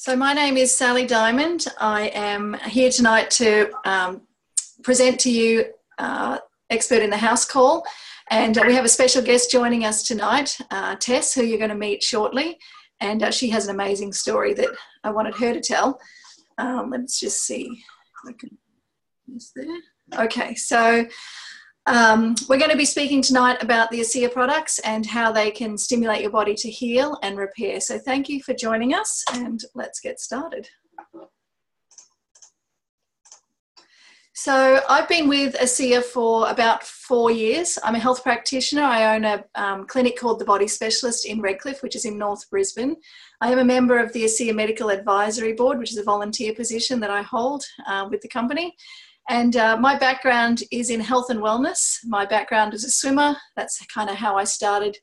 So my name is Sally Dymond. I am here tonight to present to you Expert in the House Call. And we have a special guest joining us tonight, Tess, who you're going to meet shortly. And she has an amazing story that I wanted her to tell. Let's just see if I can use there. Okay, so we're going to be speaking tonight about the ASEA products and how they can stimulate your body to heal and repair. So thank you for joining us, and let's get started. So I've been with ASEA for about 4 years. I'm a health practitioner. I own a clinic called The Body Specialist in Redcliffe, which is in North Brisbane. I am a member of the ASEA Medical Advisory Board, which is a volunteer position that I hold with the company. And my background is in health and wellness. My background is a swimmer. That's kind of how I started,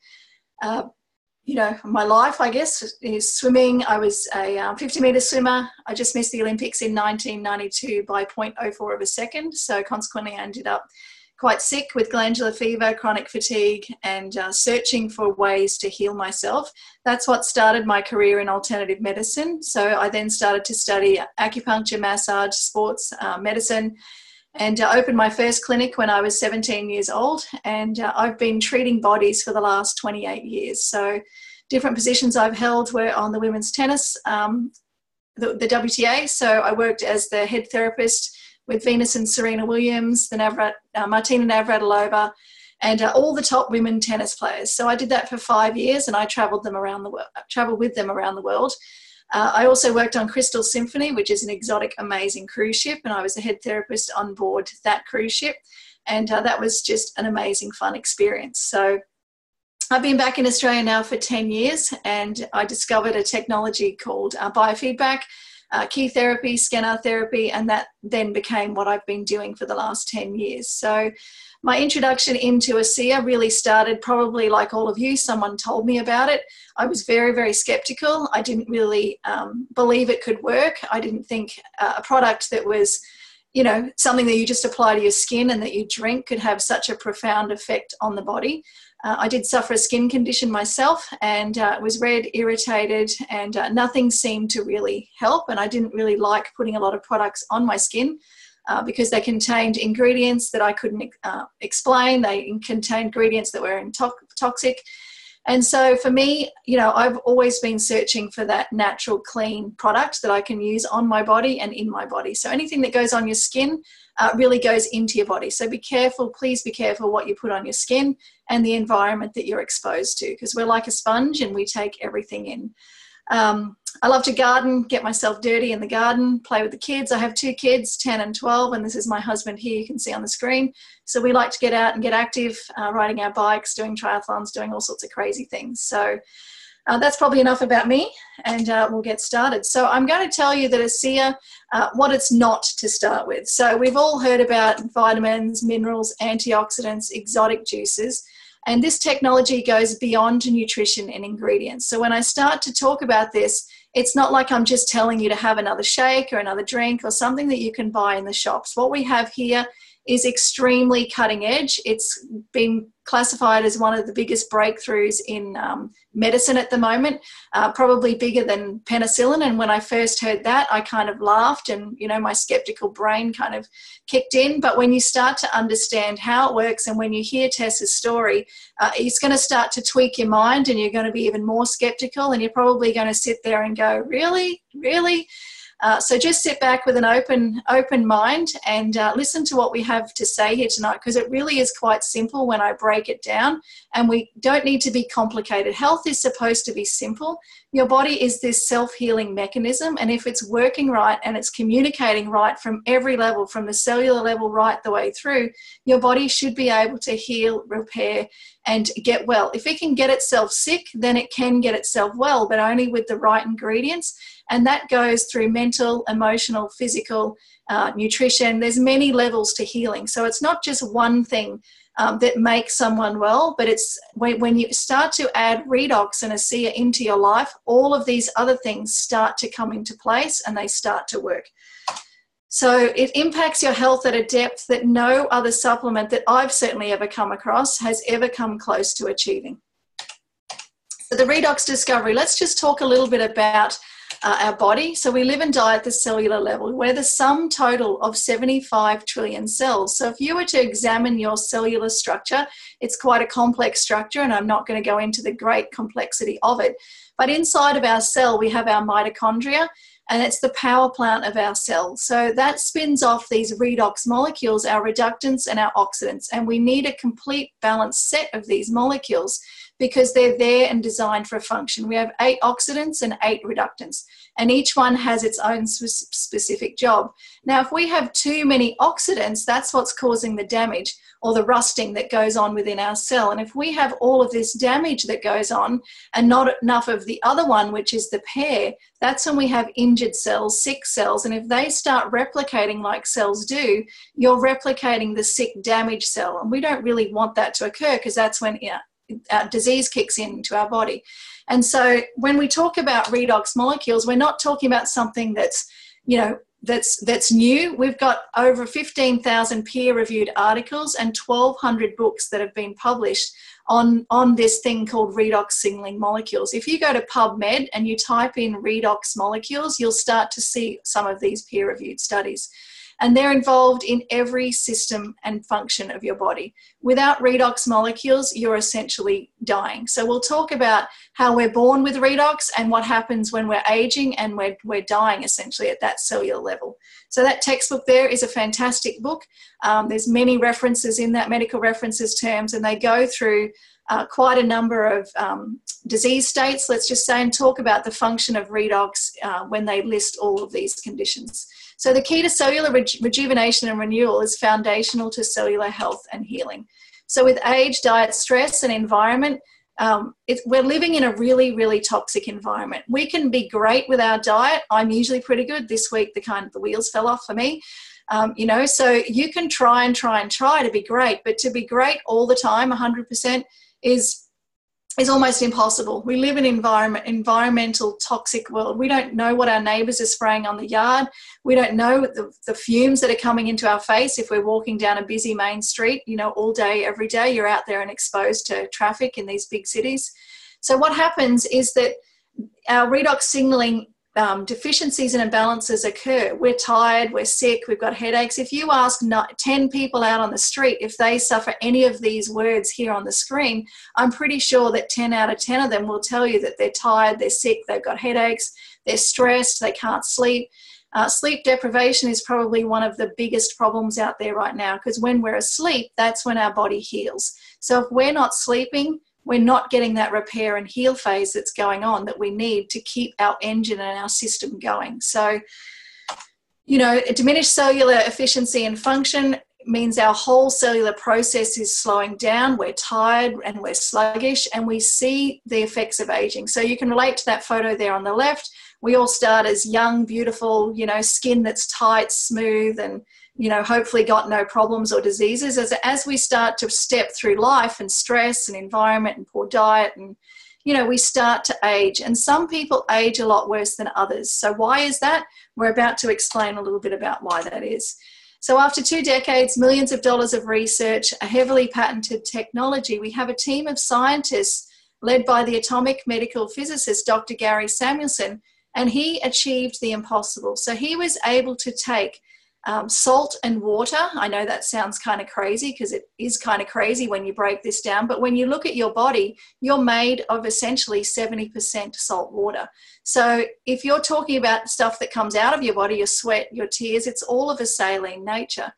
my life, I guess, is swimming. I was a 50-metre swimmer. I just missed the Olympics in 1992 by 0.04 of a second. So consequently, I ended up quite sick with glandular fever, chronic fatigue, and searching for ways to heal myself. That's what started my career in alternative medicine. So I then started to study acupuncture, massage, sports medicine, and opened my first clinic when I was 17 years old. And I've been treating bodies for the last 28 years. So different positions I've held were on the women's tennis, the WTA. So I worked as the head therapist with Venus and Serena Williams, the Martina Navratilova, and all the top women tennis players. So I did that for 5 years, and I travelled with them around the world. I also worked on Crystal Symphony, which is an exotic, amazing cruise ship, and I was the head therapist on board that cruise ship, and that was just an amazing, fun experience. So I've been back in Australia now for 10 years, and I discovered a technology called biofeedback, key therapy, scanner therapy, and that then became what I've been doing for the last 10 years. So my introduction into ASEA really started probably like all of you. Someone told me about it. I was very, very skeptical. I didn't really believe it could work. I didn't think a product that was, something that you just apply to your skin and that you drink could have such a profound effect on the body. I did suffer a skin condition myself, and was red, irritated, and nothing seemed to really help. And I didn't really like putting a lot of products on my skin because they contained ingredients that I couldn't explain. They contained ingredients that were toxic. And so for me, I've always been searching for that natural, clean product that I can use on my body and in my body. So anything that goes on your skin really goes into your body. So be careful, please be careful what you put on your skin and the environment that you're exposed to, because we're like a sponge and we take everything in. I love to garden, get myself dirty in the garden, play with the kids. I have 2 kids, 10 and 12, and this is my husband here, you can see on the screen. So we like to get out and get active, riding our bikes, doing triathlons, doing all sorts of crazy things. So that's probably enough about me, and we'll get started. So I'm going to tell you that ASEA, what it's not to start with. So we've all heard about vitamins, minerals, antioxidants, exotic juices. And this technology goes beyond nutrition and ingredients. So when I start to talk about this, it's not like I'm just telling you to have another shake or another drink or something that you can buy in the shops. What we have here is extremely cutting edge. It's been classified as one of the biggest breakthroughs in medicine at the moment, probably bigger than penicillin. And when I first heard that, I kind of laughed and, my skeptical brain kind of kicked in. But when you start to understand how it works and when you hear Tess's story, it's going to start to tweak your mind and you're going to be even more skeptical, and you're probably going to sit there and go, really? Really? So just sit back with an open mind and listen to what we have to say here tonight, because it really is quite simple when I break it down, and we don't need to be complicated. Health is supposed to be simple. Your body is this self-healing mechanism, and if it's working right and it's communicating right from every level, from the cellular level right the way through, your body should be able to heal, repair, and get well. If it can get itself sick, then it can get itself well, but only with the right ingredients. And that goes through mental, emotional, physical, nutrition. There's many levels to healing. So it's not just one thing that makes someone well, but it's when you start to add Redox and ASEA into your life, all of these other things start to come into place and they start to work. So it impacts your health at a depth that no other supplement that I've certainly ever come across has ever come close to achieving. So the Redox discovery, let's just talk a little bit about our body. So we live and die at the cellular level. We're the sum total of 75 trillion cells. So if you were to examine your cellular structure, it's quite a complex structure, and I'm not going to go into the great complexity of it. But inside of our cell, we have our mitochondria, and it's the power plant of our cell. So that spins off these redox molecules, our reductants and our oxidants. And we need a complete balanced set of these molecules because they're there and designed for a function. We have 8 oxidants and 8 reductants, and each one has its own specific job. Now, if we have too many oxidants, that's what's causing the damage or the rusting that goes on within our cell. And if we have all of this damage that goes on and not enough of the other one, which is the pair, that's when we have injured cells, sick cells. And if they start replicating like cells do, you're replicating the sick, damaged cell. And we don't really want that to occur, because that's when disease kicks into our body. And so when we talk about redox molecules, we're not talking about something that's, that's new. We've got over 15,000 peer-reviewed articles and 1,200 books that have been published on this thing called redox signaling molecules. If you go to PubMed and you type in redox molecules, you'll start to see some of these peer-reviewed studies. And they're involved in every system and function of your body. Without redox molecules, you're essentially dying. So we'll talk about how we're born with redox and what happens when we're aging and we're dying essentially at that cellular level. So that textbook there is a fantastic book. There's many references in that, medical references terms, and they go through quite a number of disease states, let's just say, and talk about the function of redox when they list all of these conditions. So the key to cellular rejuvenation and renewal is foundational to cellular health and healing. So with age, diet, stress, and environment, we're living in a really, really toxic environment. We can be great with our diet. I'm usually pretty good. This week, the wheels fell off for me. So you can try to be great, but to be great all the time, 100%, is almost impossible. We live in an environmental toxic world. We don't know what our neighbours are spraying on the yard. We don't know the fumes that are coming into our face if we're walking down a busy main street, all day, every day. You're out there and exposed to traffic in these big cities. So what happens is that our redox signaling deficiencies and imbalances occur. We're tired, we're sick, we've got headaches. If you ask 10 people out on the street if they suffer any of these words here on the screen, I'm pretty sure that 10 out of 10 of them will tell you that they're tired, they're sick, they've got headaches, they're stressed, they can't sleep. Sleep deprivation is probably one of the biggest problems out there right now, because when we're asleep, that's when our body heals. So if we're not sleeping, we're not getting that repair and heal phase that's going on that we need to keep our engine and our system going. So, a diminished cellular efficiency and function means our whole cellular process is slowing down. We're tired and we're sluggish, and we see the effects of aging. So you can relate to that photo there on the left. We all start as young, beautiful, skin that's tight, smooth, and hopefully got no problems or diseases. As we start to step through life and stress and environment and poor diet, and, we start to age. And some people age a lot worse than others. So why is that? We're about to explain a little bit about why that is. So after 2 decades, millions of dollars of research, a heavily patented technology, we have a team of scientists led by the atomic medical physicist, Dr. Gary Samuelson, and he achieved the impossible. So he was able to take salt and water. I know that sounds kind of crazy, because it is kind of crazy when you break this down, but when you look at your body, you're made of essentially 70% salt water. So if you're talking about stuff that comes out of your body, your sweat, your tears, it's all of a saline nature.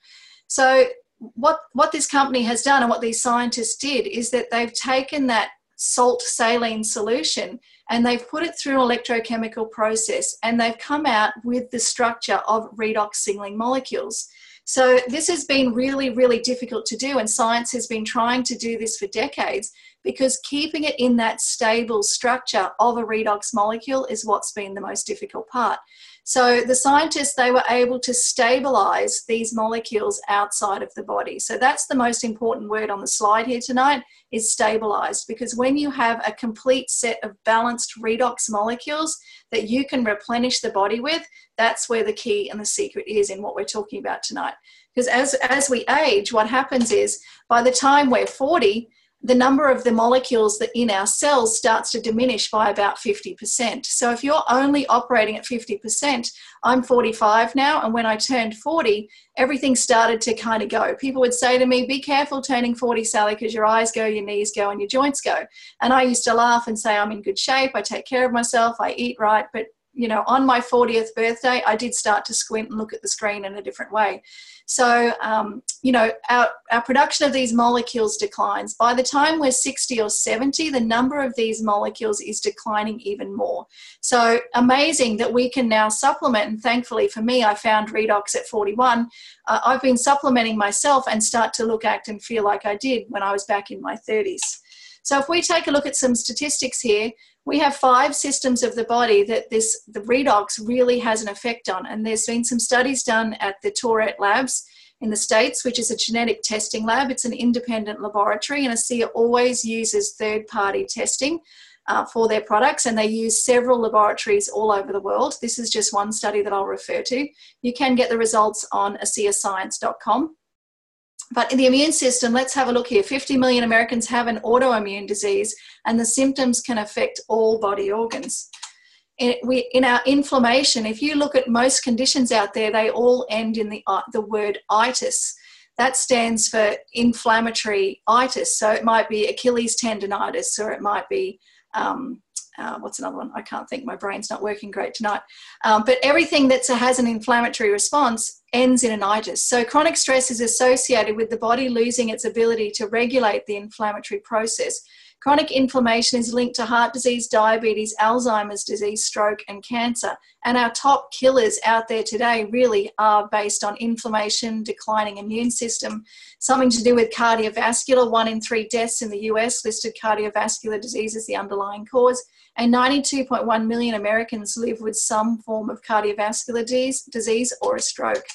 So what this company has done and what these scientists did is that they've taken that salt saline solution and they've put it through an electrochemical process, and they've come out with the structure of redox signaling molecules. So this has been really, really difficult to do, and science has been trying to do this for decades, because keeping it in that stable structure of a redox molecule is what's been the most difficult part. So the scientists, they were able to stabilize these molecules outside of the body. So that's the most important word on the slide here tonight, is stabilized, because when you have a complete set of balanced redox molecules that you can replenish the body with, that's where the key and the secret is in what we're talking about tonight. Because as we age, what happens is by the time we're 40, the number of the molecules that in our cells starts to diminish by about 50%. So if you're only operating at 50%, I'm 45 now, and when I turned 40, everything started to kind of go. People would say to me, be careful turning 40, Sally, because your eyes go, your knees go, and your joints go. And I used to laugh and say, I'm in good shape, I take care of myself, I eat right, but you know, on my 40th birthday, I did start to squint and look at the screen in a different way. So, you know, our production of these molecules declines. By the time we're 60 or 70, the number of these molecules is declining even more. So amazing that we can now supplement. And thankfully for me, I found Redox at 41. I've been supplementing myself and start to look, act, and feel like I did when I was back in my 30s. So if we take a look at some statistics here, we have 5 systems of the body that the Redox really has an effect on. And there's been some studies done at the Tourette Labs in the States, which is a genetic testing lab. It's an independent laboratory, and ASEA always uses third-party testing for their products, and they use several laboratories all over the world. This is just one study that I'll refer to. You can get the results on ASEAScience.com. But in the immune system, let's have a look here. 50 million Americans have an autoimmune disease, and the symptoms can affect all body organs. In our inflammation, if you look at most conditions out there, they all end in the word itis. That stands for inflammatory itis. So it might be Achilles tendonitis, or it might be, what's another one? I can't think, my brain's not working great tonight. But everything that has an inflammatory response ends in an itis. So chronic stress is associated with the body losing its ability to regulate the inflammatory process. Chronic inflammation is linked to heart disease, diabetes, Alzheimer's disease, stroke, and cancer. And our top killers out there today really are based on inflammation, declining immune system, something to do with cardiovascular. 1 in 3 deaths in the US listed cardiovascular disease as the underlying cause. And 92.1 million Americans live with some form of cardiovascular disease or a stroke.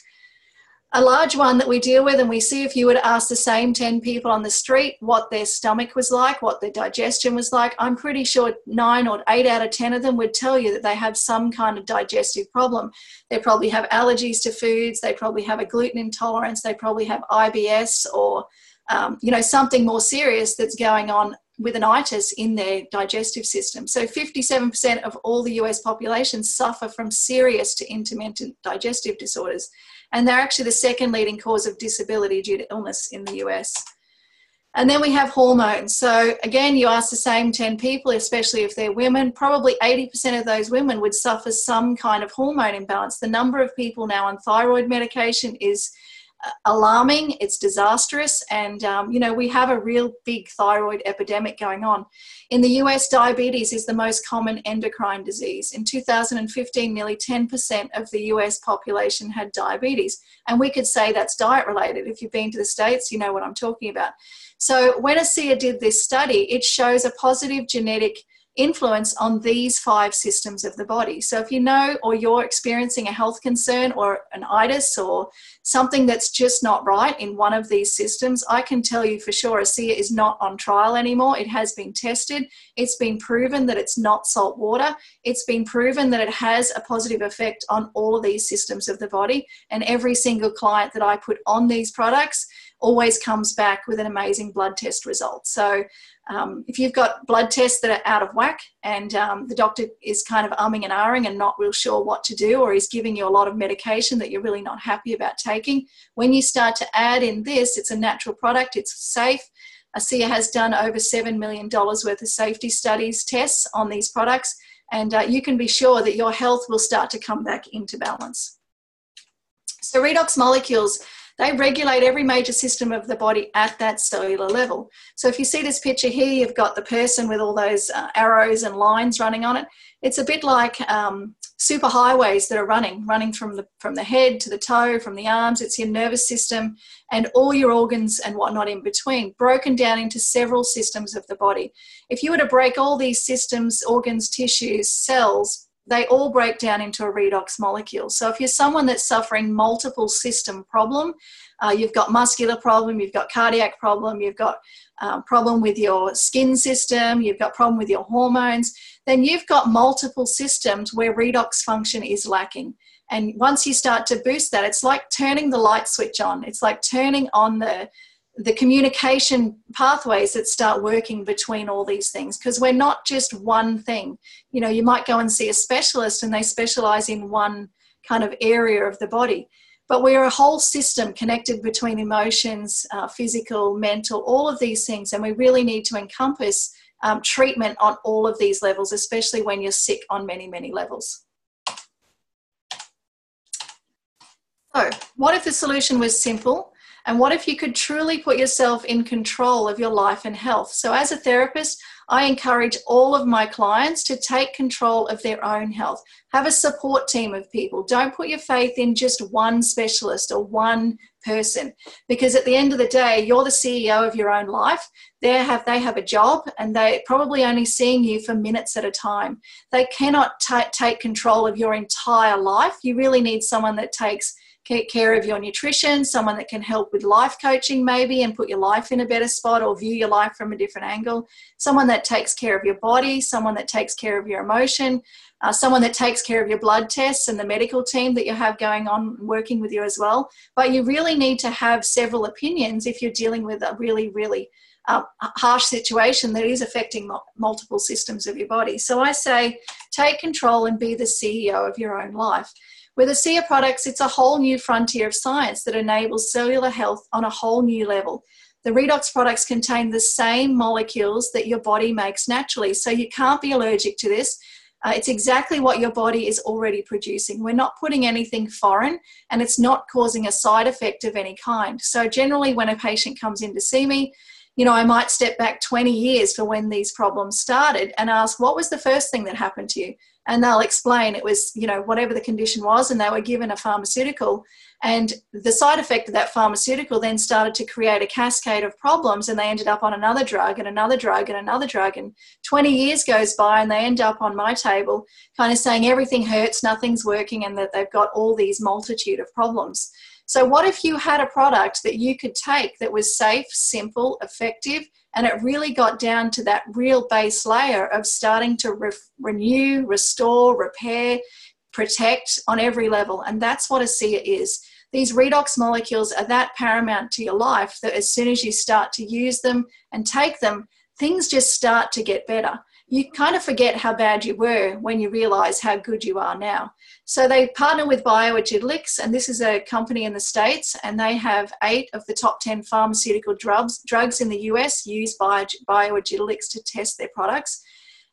A large one that we deal with, and we see if you were to ask the same 10 people on the street what their stomach was like, what their digestion was like, I'm pretty sure 9 or 8 out of 10 of them would tell you that they have some kind of digestive problem. They probably have allergies to foods, they probably have a gluten intolerance, they probably have IBS, or you know, something more serious that's going on with an itis in their digestive system. So 57% of all the US population suffer from serious to intermittent digestive disorders. And they're actually the second leading cause of disability due to illness in the US. And then we have hormones. So again, you ask the same 10 people, especially if they're women, probably 80% of those women would suffer some kind of hormone imbalance. The number of people now on thyroid medication is alarming, it's disastrous, and you know, we have a real big thyroid epidemic going on. In the US, diabetes is the most common endocrine disease. In 2015, nearly 10% of the US population had diabetes, and we could say that's diet related. If you've been to the States, you know what I'm talking about. So when ASEA did this study, it shows a positive genetic influence on these 5 systems of the body. So if you know, or you're experiencing a health concern or an itis or something that's just not right in one of these systems, I can tell you for sure ASEA is not on trial anymore. It has been tested. It's been proven that it's not salt water. It's been proven that it has a positive effect on all of these systems of the body. And every single client that I put on these products always comes back with an amazing blood test result. So if you've got blood tests that are out of whack and the doctor is kind of umming and ahhing and not real sure what to do, or he's giving you a lot of medication that you're really not happy about taking, when you start to add in this, it's a natural product, it's safe. ASEA has done over $7 million worth of safety studies, tests on these products, and you can be sure that your health will start to come back into balance. So Redox molecules, they regulate every major system of the body at that cellular level. So if you see this picture here, you've got the person with all those arrows and lines running on it. It's a bit like super highways that are running from the head to the toe, from the arms. It's your nervous system and all your organs and whatnot in between, broken down into several systems of the body. If you were to break all these systems, organs, tissues, cells, they all break down into a redox molecule. So if you're someone that's suffering multiple system problem, you've got muscular problem, you've got cardiac problem, you've got problem with your skin system, you've got problem with your hormones, then you've got multiple systems where redox function is lacking. And once you start to boost that, it's like turning the light switch on. It's like turning on the the communication pathways that start working between all these things, because we're not just one thing. You know, you might go and see a specialist and they specialize in one kind of area of the body, but we're a whole system connected between emotions, physical, mental, all of these things, and we really need to encompass treatment on all of these levels, especially when you're sick on many, many levels. So what if the solution was simple? And what if you could truly put yourself in control of your life and health? So as a therapist, I encourage all of my clients to take control of their own health. Have a support team of people. Don't put your faith in just one specialist or one person, because at the end of the day, you're the CEO of your own life. They have a job, and they're probably only seeing you for minutes at a time. They cannot take control of your entire life. You really need someone that takes care of your nutrition, someone that can help with life coaching maybe and put your life in a better spot or view your life from a different angle, someone that takes care of your body, someone that takes care of your emotion, someone that takes care of your blood tests and the medical team that you have going on working with you as well. But you really need to have several opinions if you're dealing with a really, really harsh situation that is affecting multiple systems of your body. So I say take control and be the CEO of your own life. With ASEA products, it's a whole new frontier of science that enables cellular health on a whole new level. The Redox products contain the same molecules that your body makes naturally, so you can't be allergic to this. It's exactly what your body is already producing. We're not putting anything foreign, and it's not causing a side effect of any kind. So generally when a patient comes in to see me, you know, I might step back 20 years for when these problems started and ask, what was the first thing that happened to you? And they'll explain it was, you know, whatever the condition was, and they were given a pharmaceutical. And the side effect of that pharmaceutical then started to create a cascade of problems, and they ended up on another drug and another drug and another drug. And 20 years goes by and they end up on my table kind of saying everything hurts, nothing's working, and that they've got all these multitude of problems. So what if you had a product that you could take that was safe, simple, effective, and it really got down to that real base layer of starting to renew, restore, repair, protect on every level? And that's what ASEA is. These redox molecules are that paramount to your life that as soon as you start to use them and take them, things just start to get better. You kind of forget how bad you were when you realize how good you are now. So they partner with Bioagilix, and this is a company in the States, and they have 8 of the top 10 pharmaceutical drugs in the US use Bioagilix to test their products.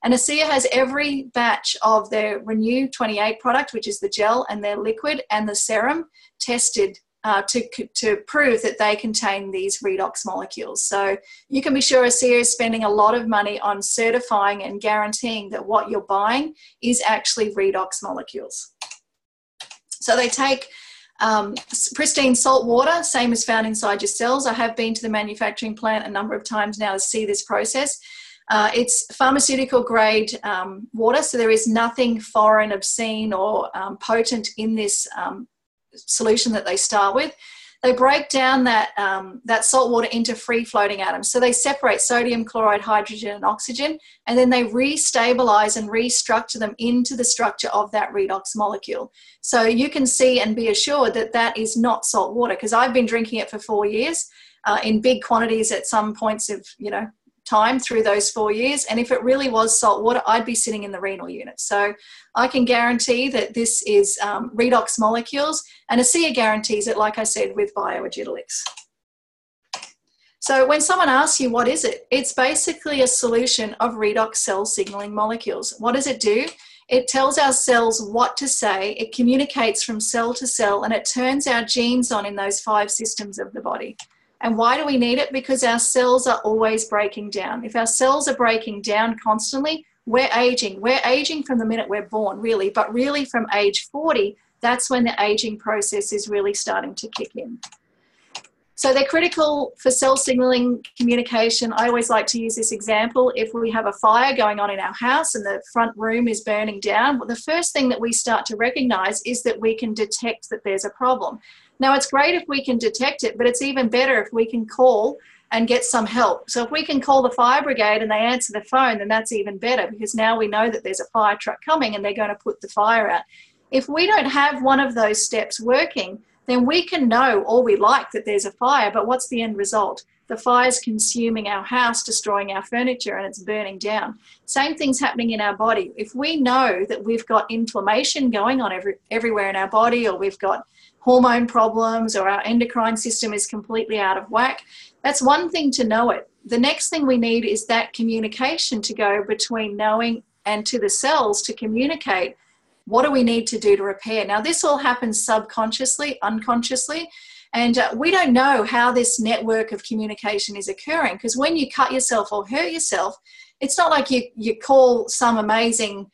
And ASEA has every batch of their Renew 28 product, which is the gel, and their liquid and the serum tested to prove that they contain these redox molecules. So you can be sure ASEA is spending a lot of money on certifying and guaranteeing that what you're buying is actually redox molecules. So they take pristine salt water, same as found inside your cells. I have been to the manufacturing plant a number of times now to see this process. It's pharmaceutical grade water, so there is nothing foreign, obscene, or potent in this solution that they start with. They break down that salt water into free floating atoms. So they separate sodium, chloride, hydrogen, and oxygen, and then they restabilize and restructure them into the structure of that redox molecule. So you can see and be assured that that is not salt water, because I've been drinking it for 4 years in big quantities at some points of, you know, time through those 4 years, and if it really was salt water, I'd be sitting in the renal unit. So I can guarantee that this is redox molecules, and ASEA guarantees it, like I said, with Bioagilix. So when someone asks you what is it, it's basically a solution of redox cell signaling molecules. What does it do? It tells our cells what to say, it communicates from cell to cell, and it turns our genes on in those 5 systems of the body. And why do we need it? Because our cells are always breaking down. If our cells are breaking down constantly, we're aging. We're aging from the minute we're born, really, but really from age 40, that's when the aging process is really starting to kick in. So they're critical for cell signaling communication. I always like to use this example. If we have a fire going on in our house and the front room is burning down, well, the first thing that we start to recognize is that we can detect that there's a problem. Now, it's great if we can detect it, but it's even better if we can call and get some help. So if we can call the fire brigade and they answer the phone, then that's even better, because now we know that there's a fire truck coming and they're going to put the fire out. If we don't have one of those steps working, then we can know all we like that there's a fire, but what's the end result? the fire's consuming our house, destroying our furniture, and it's burning down. Same thing's happening in our body. If we know that we've got inflammation going on everywhere in our body, or we've got hormone problems, or our endocrine system is completely out of whack, that's one thing to know it. The next thing we need is that communication to go between knowing and to the cells to communicate, what do we need to do to repair? Now, this all happens subconsciously, unconsciously, and we don't know how this network of communication is occurring, because when you cut yourself or hurt yourself, it's not like you call some amazing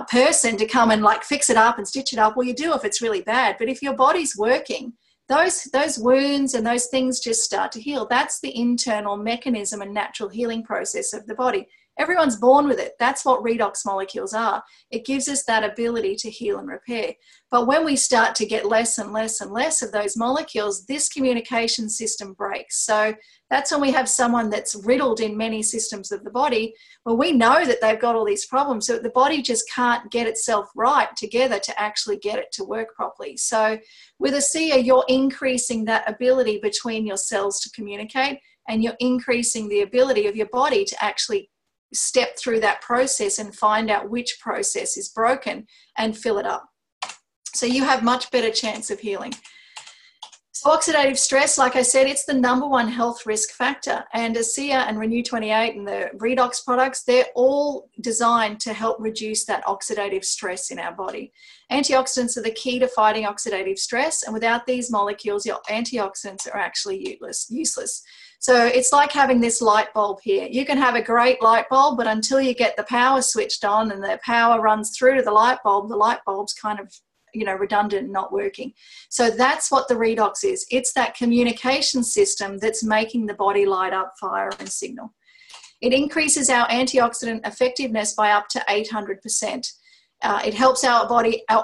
person to come and like fix it up and stitch it up. Well, you do if it's really bad, but if your body's working, those wounds and those things just start to heal. That's the internal mechanism and natural healing process of the body. Everyone's born with it. That's what redox molecules are. It gives us that ability to heal and repair. But when we start to get less and less and less of those molecules, this communication system breaks. So that's when we have someone that's riddled in many systems of the body. Well, we know that they've got all these problems, so the body just can't get itself right together to actually get it to work properly. So with ASEA, you're increasing that ability between your cells to communicate, and you're increasing the ability of your body to actually step through that process and find out which process is broken and fill it up. So you have much better chance of healing. So oxidative stress, like I said, it's the #1 health risk factor. And ASEA and Renew 28 and the Redox products, they're all designed to help reduce that oxidative stress in our body. Antioxidants are the key to fighting oxidative stress. And without these molecules, your antioxidants are actually useless. So it's like having this light bulb here. You can have a great light bulb, but until you get the power switched on and the power runs through to the light bulb's kind of, redundant and not working. So that's what the redox is. It's that communication system that's making the body light up, fire, and signal. It increases our antioxidant effectiveness by up to 800%. It helps our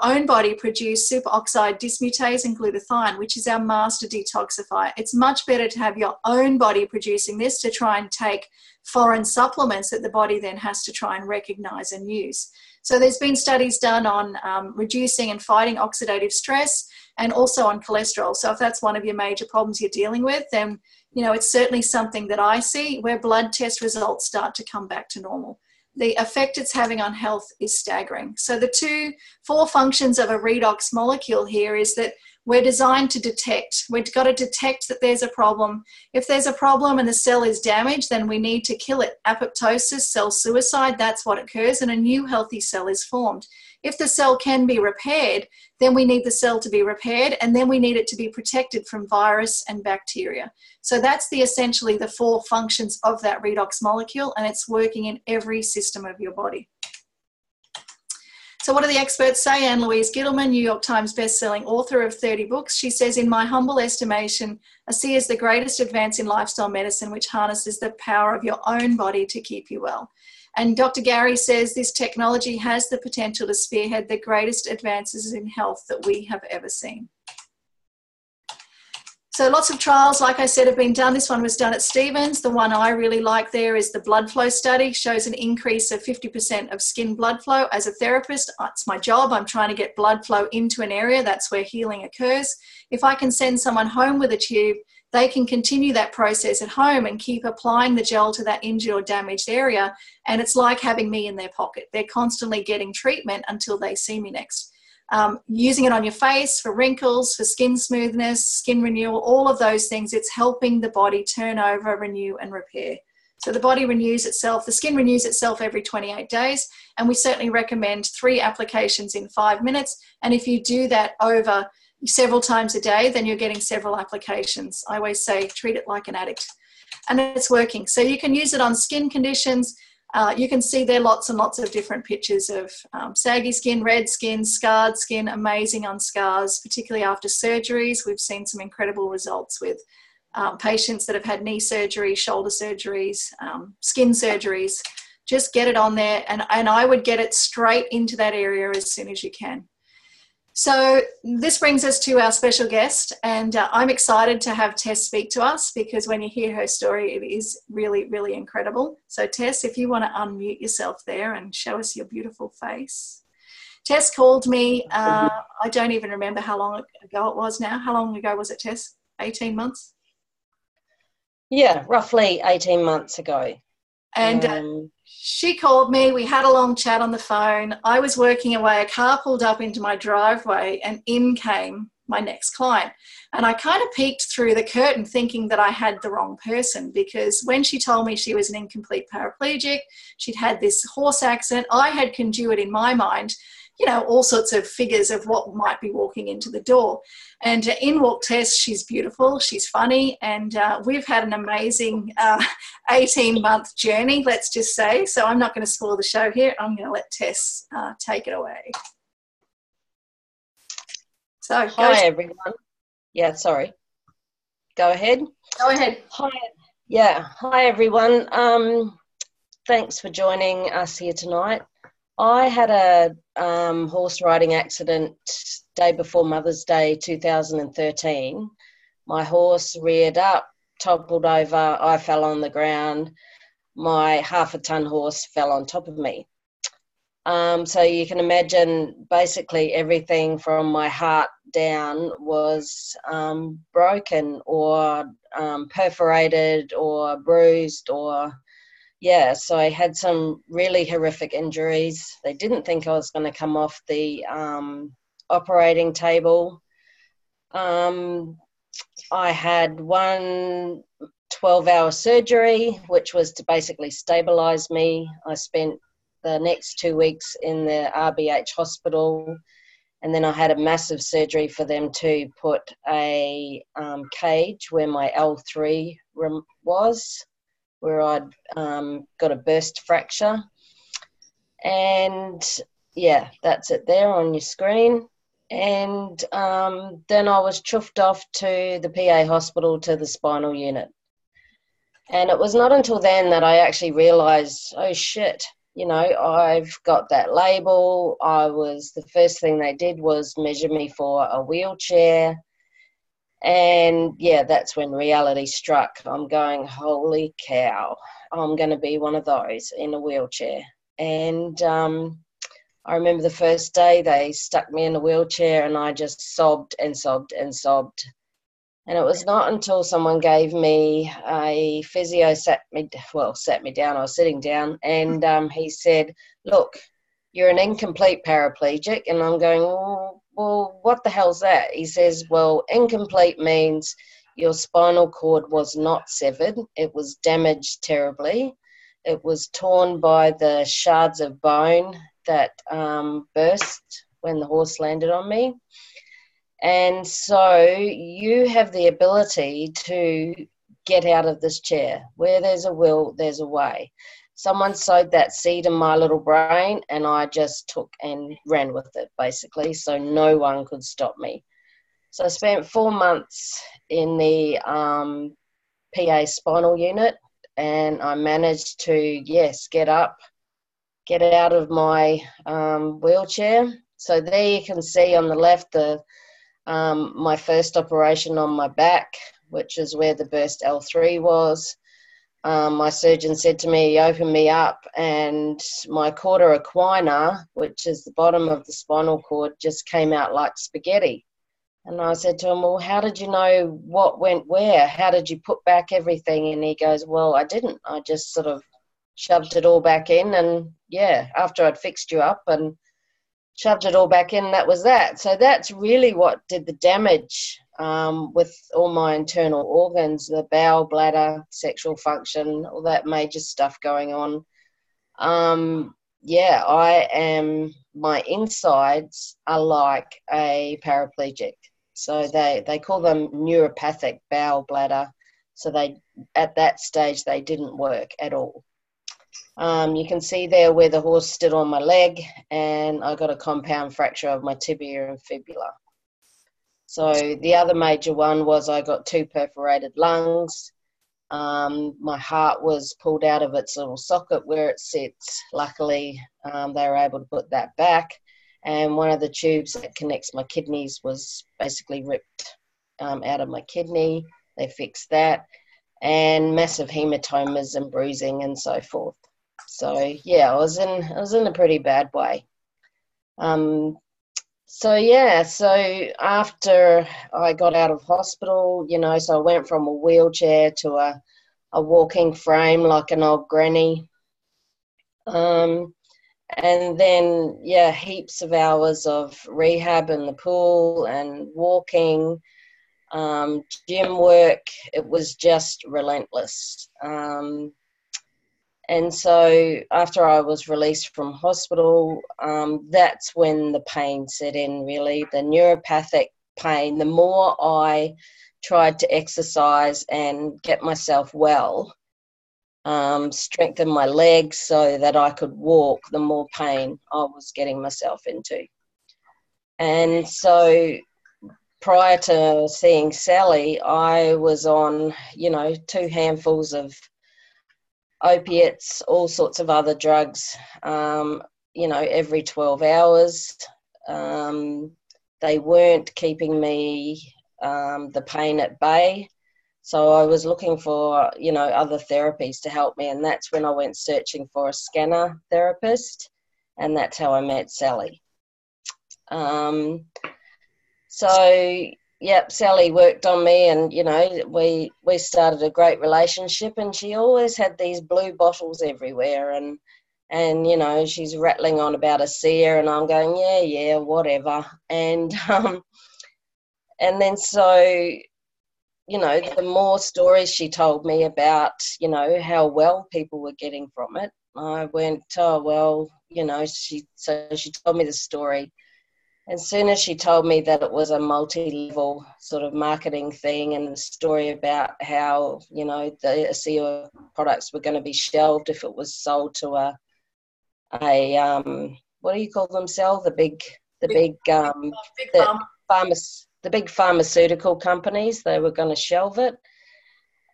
own body produce superoxide dismutase and glutathione, which is our master detoxifier. It's much better to have your own body producing this to try and take foreign supplements that the body then has to try and recognize and use. So there's been studies done on reducing and fighting oxidative stress, and also on cholesterol. So if that's one of your major problems you're dealing with, then it's certainly something that I see where blood test results start to come back to normal. The effect it's having on health is staggering. So the 4 functions of a redox molecule here is that we're designed to detect. We've got to detect that there's a problem. If there's a problem and the cell is damaged, then we need to kill it. Apoptosis, cell suicide, that's what occurs, and a new healthy cell is formed. If the cell can be repaired, then we need the cell to be repaired, and then we need it to be protected from virus and bacteria. So that's essentially the 4 functions of that redox molecule, and it's working in every system of your body. So what do the experts say? Anne-Louise Gittleman, New York Times bestselling author of 30 books. She says, in my humble estimation, ASEA is the greatest advance in lifestyle medicine, which harnesses the power of your own body to keep you well. And Dr. Gary says this technology has the potential to spearhead the greatest advances in health that we have ever seen. So lots of trials, like I said, have been done. This one was done at Stevens. The one I really like there is the blood flow study. Shows an increase of 50% of skin blood flow. As a therapist, it's my job. I'm trying to get blood flow into an area. That's where healing occurs. If I can send someone home with a tube, they can continue that process at home and keep applying the gel to that injured or damaged area. And it's like having me in their pocket. They're constantly getting treatment until they see me next. Using it on your face for wrinkles, for skin smoothness, skin renewal, all of those things. It's helping the body turn over, renew, and repair. So the body renews itself. The skin renews itself every 28 days. And we certainly recommend 3 applications in 5 minutes. And if you do that over several times a day, then you're getting several applications. I always say, treat it like an addict. And it's working. So you can use it on skin conditions. You can see there lots and lots of different pictures of saggy skin, red skin, scarred skin, amazing on scars, particularly after surgeries. We've seen some incredible results with patients that have had knee surgery, shoulder surgeries, skin surgeries. Just get it on there, and I would get it straight into that area as soon as you can. So this brings us to our special guest, and I'm excited to have Tess speak to us, because when you hear her story, it is really, really incredible. So Tess, if you want to unmute yourself there and show us your beautiful face. Tess called me, I don't even remember how long ago it was now. How long ago was it, Tess? 18 months? Yeah, roughly 18 months ago. And she called me. We had a long chat on the phone. I was working away. A car pulled up into my driveway and in came my next client. And I kind of peeked through the curtain thinking that I had the wrong person, because when she told me she was an incomplete paraplegic, she'd had this horse accident, I had conjured in my mind, you know, all sorts of figures of what might be walking into the door. And in walked Tess. She's beautiful, she's funny, and we've had an amazing 18-month journey, let's just say. So I'm not going to spoil the show here. I'm going to let Tess take it away. So, hi, everyone. Yeah, sorry. Go ahead. Go ahead. Hi. Yeah, hi, everyone. Thanks for joining us here tonight. I had a horse riding accident day before Mother's Day 2013. My horse reared up, toppled over, I fell on the ground. My half-a-ton horse fell on top of me. So you can imagine basically everything from my heart down was broken or perforated or bruised or, yeah, so I had some really horrific injuries. They didn't think I was going to come off the operating table. I had one 12-hour surgery, which was to basically stabilise me. I spent the next 2 weeks in the RBH hospital, and then I had a massive surgery for them to put a cage where my L3 was, where I'd got a burst fracture. And yeah, that's it there on your screen. And then I was chuffed off to the PA hospital to the spinal unit. And it was not until then that I actually realised, oh shit, you know, I've got that label. The first thing they did was measure me for a wheelchair. And yeah, that's when reality struck. I'm going, holy cow, I'm going to be one of those in a wheelchair. And I remember the first day they stuck me in a wheelchair and I just sobbed and sobbed and sobbed. And it was not until someone gave me a physio, sat me down, I was sitting down, and he said, look, you're an incomplete paraplegic. And I'm going, well, what the hell's that? He says, well, incomplete means your spinal cord was not severed. It was damaged terribly. It was torn by the shards of bone that burst when the horse landed on me. And so you have the ability to get out of this chair. Where there's a will, there's a way. Someone sowed that seed in my little brain and I just took and ran with it, basically, so no one could stop me. So I spent 4 months in the PA spinal unit and I managed to, yes, get up, get out of my wheelchair. So there you can see on the left my first operation on my back, which is where the burst L3 was. My surgeon said to me, he opened me up and my cauda equina, which is the bottom of the spinal cord, just came out like spaghetti. And I said to him, well, how did you know what went where? How did you put back everything? And he goes, well, I didn't. I just sort of shoved it all back in. And yeah, after I'd fixed you up and shoved it all back in, that was that. So that's really what did the damage with all my internal organs, the bowel, bladder, sexual function, all that major stuff going on. My insides are like a paraplegic. So they call them neuropathic bowel bladder. So at that stage, they didn't work at all. You can see there where the horse stood on my leg, and I got a compound fracture of my tibia and fibula. So the other major one was I got 2 perforated lungs. My heart was pulled out of its little socket where it sits. Luckily, they were able to put that back. And one of the tubes that connects my kidneys was basically ripped out of my kidney. They fixed that. And massive hematomas and bruising and so forth. So yeah, I was in a pretty bad way. So after I got out of hospital, so I went from a wheelchair to a a walking frame like an old granny. And then, heaps of hours of rehab in the pool and walking, gym work. It was just relentless. And so after I was released from hospital, that's when the pain set in, really, the neuropathic pain. The more I tried to exercise and get myself well, strengthen my legs so that I could walk, the more pain I was getting myself into. And so prior to seeing Sally, I was on, 2 handfuls of opiates, all sorts of other drugs, every 12 hours. They weren't keeping me, the pain at bay. So I was looking for, other therapies to help me. And that's when I went searching for a scanner therapist. And that's how I met Sally. Sally worked on me, and, we started a great relationship, and she always had these blue bottles everywhere. And she's rattling on about ASEA, and I'm going, yeah, whatever. And then so, the more stories she told me about, how well people were getting from it, I went, oh, well, she told me the story. As soon as she told me that it was a multi-level sort of marketing thing, and the story about how, the ASEA products were going to be shelved if it was sold to a what do you call themselves? The big pharmaceutical companies, they were going to shelve it.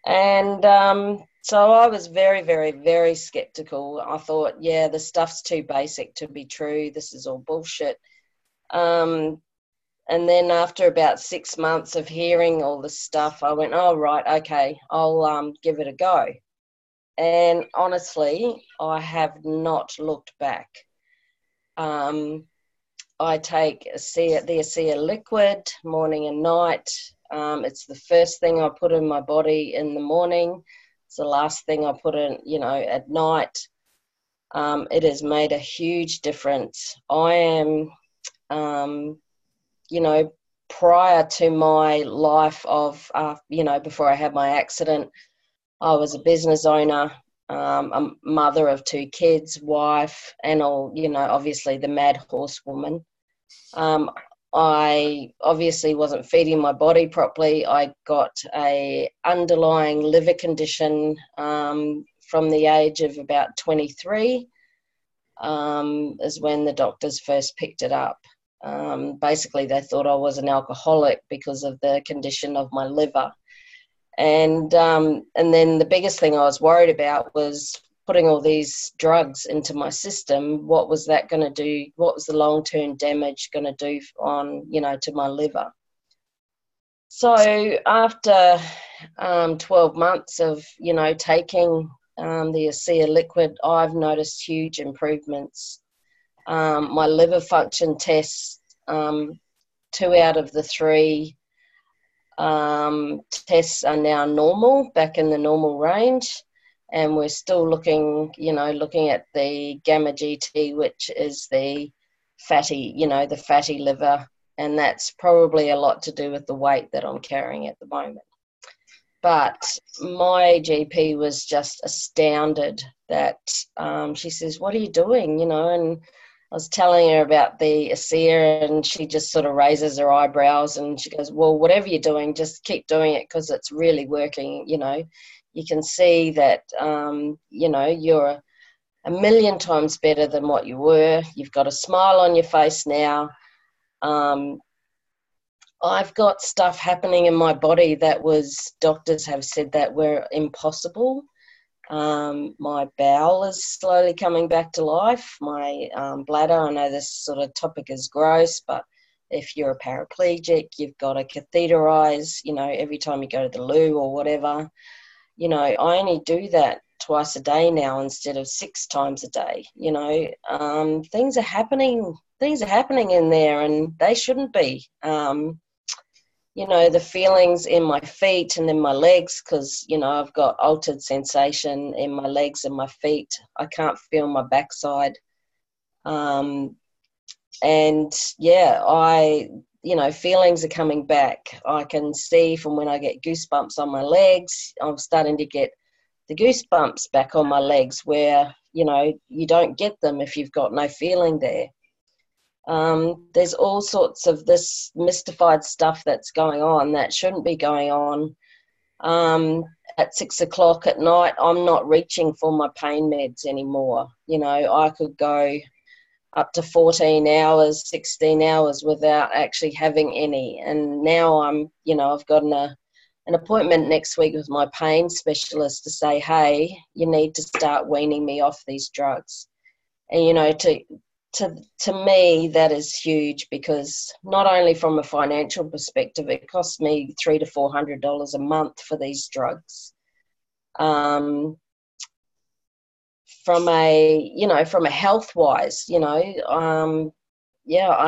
And so I was very, very, very skeptical. I thought, the stuff's too basic to be true. This is all bullshit. And then after about 6 months of hearing all this stuff, I went, oh, right, okay, I'll give it a go. And honestly, I have not looked back. I take the ASEA liquid morning and night. It's the first thing I put in my body in the morning. It's the last thing I put in, at night. It has made a huge difference. I am, prior to my life of, before I had my accident, I was a business owner, a mother of 2 kids, wife, and all, obviously the mad horse woman. I obviously wasn't feeding my body properly. I got a underlying liver condition from the age of about 23, is when the doctors first picked it up. Basically, they thought I was an alcoholic because of the condition of my liver. And then the biggest thing I was worried about was putting all these drugs into my system. What was that going to do? What was the long-term damage going to do on, to my liver? So after 12 months of, taking the ASEA liquid, I've noticed huge improvements. My liver function tests, 2 out of the 3 tests are now normal, back in the normal range, and we're still looking at the gamma GT, which is the fatty liver, and that's probably a lot to do with the weight that I'm carrying at the moment. But my GP was just astounded that she says, what are you doing, and I was telling her about the ASEA, and she just sort of raises her eyebrows, and she goes, well, whatever you're doing, just keep doing it, because it's really working. You can see that, you're a million times better than what you were. You've got a smile on your face now. I've got stuff happening in my body that doctors have said that were impossible. My bowel is slowly coming back to life. My bladder, I know this sort of topic is gross, but if you're a paraplegic, you've got to catheterize, every time you go to the loo or whatever. I only do that twice a day now instead of 6 times a day. Things are happening in there, and they shouldn't be. the feelings in my feet and in my legs, because, I've got altered sensation in my legs and my feet. I can't feel my backside. And, feelings are coming back. I can see from when I get goosebumps on my legs, I'm starting to get the goosebumps back on my legs where, you don't get them if you've got no feeling there. There's all sorts of this mystified stuff that's going on that shouldn't be going on. At 6 o'clock at night, I'm not reaching for my pain meds anymore. I could go up to 14 hours, 16 hours without actually having any. And now I've got an appointment next week with my pain specialist to say, hey, you need to start weaning me off these drugs. And, to me, that is huge, because not only from a financial perspective, it costs me $300 to $400 a month for these drugs. From a health wise, I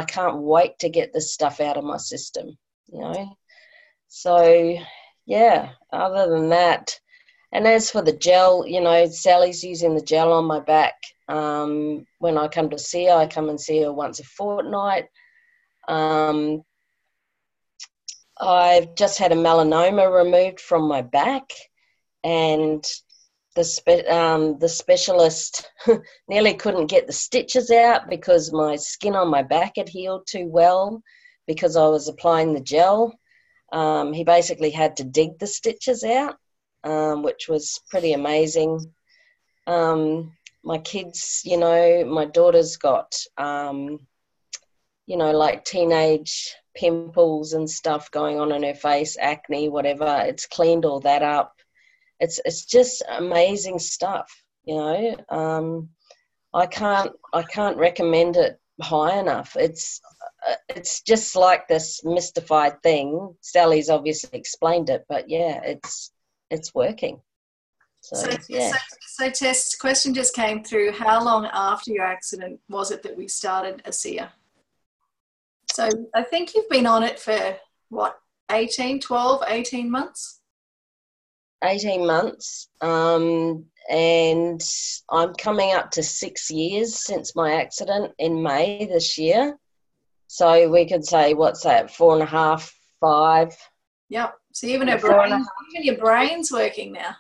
can't wait to get this stuff out of my system, So, other than that, and as for the gel, Sally's using the gel on my back. When I come to see her, I come and see her once a fortnight. I've just had a melanoma removed from my back, and the specialist nearly couldn't get the stitches out because my skin on my back had healed too well because I was applying the gel. He basically had to dig the stitches out, which was pretty amazing. My kids, my daughter's got, like teenage pimples and stuff going on in her face, acne, whatever. It's cleaned all that up. It's just amazing stuff, I can't recommend it high enough. It's just like this mystified thing. Sally's obviously explained it, but yeah, it's working. So Tess, question just came through. How long after your accident was it that we started ASEA? So I think you've been on it for, 18 months? 18 months. And I'm coming up to 6 years since my accident in May this year. So we could say, 4.5, 5. Yep. So even your brain's working now.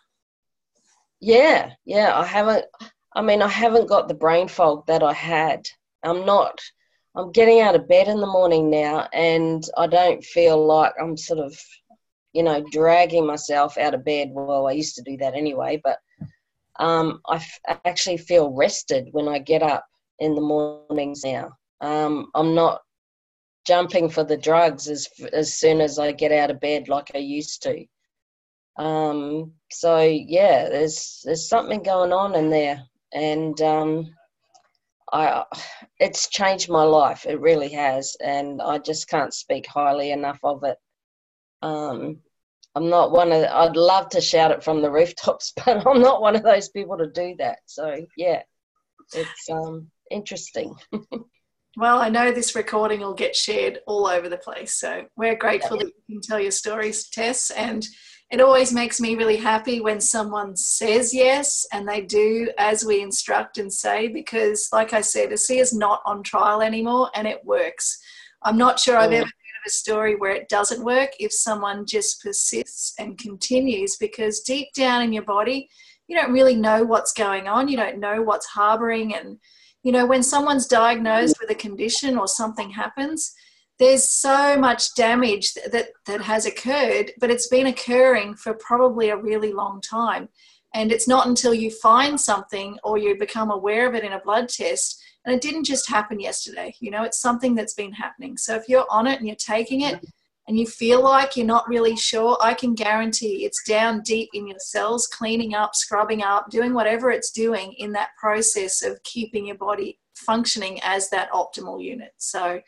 Yeah. I haven't got the brain fog that I had. I'm getting out of bed in the morning now, and I don't feel like I'm sort of, dragging myself out of bed. Well, I used to do that anyway, but I actually feel rested when I get up in the mornings now. I'm not jumping for the drugs as soon as I get out of bed like I used to. So yeah, there's something going on in there, and it's changed my life. It really has, and I just can't speak highly enough of it. I'm not I'd love to shout it from the rooftops, but I'm not one of those people to do that. So yeah, it's interesting. Well, I know this recording will get shared all over the place, so we're grateful that you can tell your stories, Tess, and it always makes me really happy when someone says yes and they do as we instruct and say, because like I said, ASEA is not on trial anymore and it works. I'm not sure I've ever heard of a story where it doesn't work if someone just persists and continues, because deep down in your body, you don't really know what's going on. You don't know what's harboring. And, when someone's diagnosed with a condition or something happens, there's so much damage that has occurred, but it's been occurring for probably a really long time. And it's not until you find something or you become aware of it in a blood test. And it didn't just happen yesterday. It's something that's been happening. So if you're on it and you're taking it and you feel like you're not really sure, I can guarantee it's down deep in your cells, cleaning up, scrubbing up, doing whatever it's doing in that process of keeping your body functioning as that optimal unit. So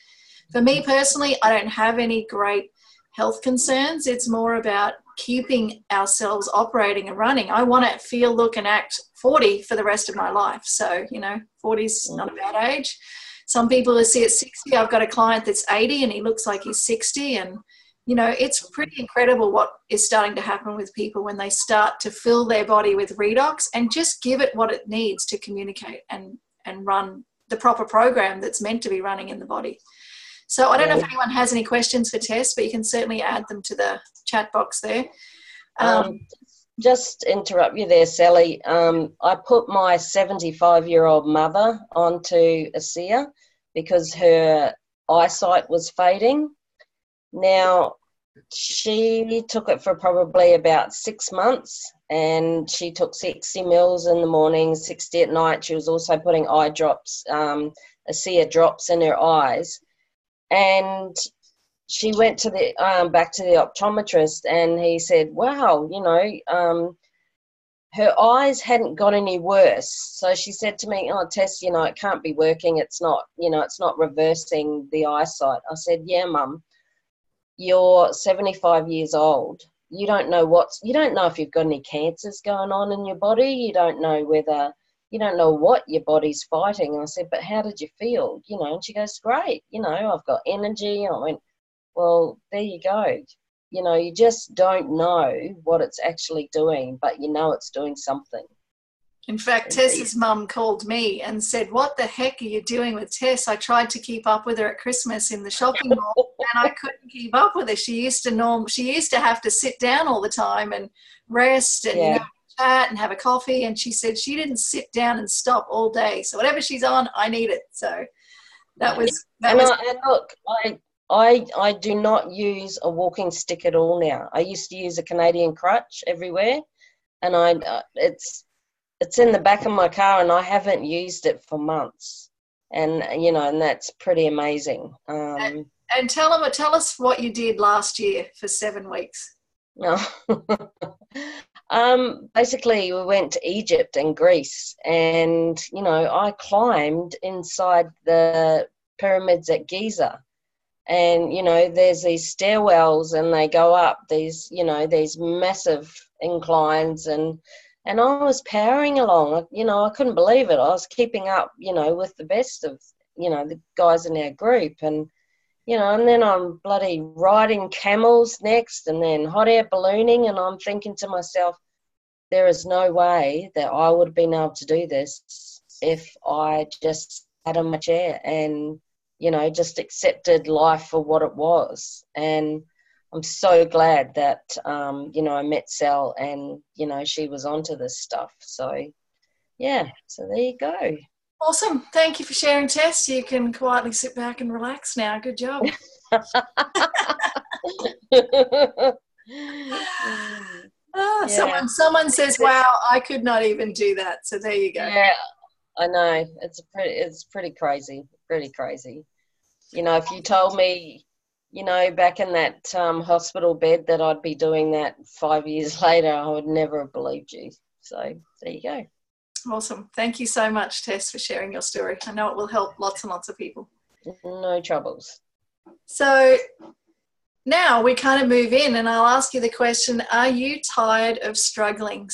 for me personally, I don't have any great health concerns. It's more about keeping ourselves operating and running. I want to feel, look, and act 40 for the rest of my life. So, 40 is not a bad age. Some people see at 60. I've got a client that's 80 and he looks like he's 60, and You know, it's pretty incredible what is starting to happen with people when they start to fill their body with redox and just give it what it needs to communicate and run the proper program that's meant to be running in the body. So I don't know if anyone has any questions for Tess, but you can certainly add them to the chat box there. Just interrupt you there, Sally. I put my 75-year-old mother onto ASEA because her eyesight was fading. Now, she took it for probably about 6 months, and she took 60 mils in the morning, 60 at night. She was also putting eye drops, ASEA drops in her eyes. And she went to the back to the optometrist, and he said, wow, you know, her eyes hadn't got any worse. So she said to me, oh, Tess, you know, it can't be working. It's not, you know, it's not reversing the eyesight. I said, yeah, Mum, you're 75 years old. You don't know if you've got any cancers going on in your body. You don't know what your body's fighting. And I said, but how did you feel? You know, and she goes, great. You know, I've got energy. And I went, well, there you go. You know, you just don't know what it's actually doing, but you know it's doing something. In fact, Tess's mum called me and said, what the heck are you doing with Tess? I tried to keep up with her at Christmas in the shopping mall and I couldn't keep up with her. She used to have to sit down all the time and rest and you know, chat and have a coffee. And she said she didn't sit down and stop all day. So whatever she's on, I need it. So look, I do not use a walking stick at all now. I used to use a Canadian crutch everywhere, and it's in the back of my car, and I haven't used it for months. And you know, and that's pretty amazing. And tell us what you did last year for 7 weeks. No. Basically, we went to Egypt and Greece, and you know, I climbed inside the pyramids at Giza. And, you know, there's these stairwells and they go up these, you know, these massive inclines and I was powering along. You know, I couldn't believe it. I was keeping up, you know, with the best of, you know, the guys in our group. And, you know, and then I'm bloody riding camels next and then hot air ballooning. And I'm thinking to myself, there is no way that I would have been able to do this if I just sat in my chair and, you know, just accepted life for what it was. And I'm so glad that, you know, I met Sal and, you know, she was onto this stuff. So, yeah, so there you go. Awesome. Thank you for sharing, Tess. You can quietly sit back and relax now. Good job. Someone says, wow, I could not even do that. So there you go. Yeah, I know. It's pretty crazy. Pretty crazy. You know, if you told me, you know, back in that hospital bed that I'd be doing that 5 years later, I would never have believed you. So there you go. Awesome. Thank you so much, Tess, for sharing your story. I know it will help lots and lots of people. No troubles. So now we kind of move in and I'll ask you the question, are you tired of struggling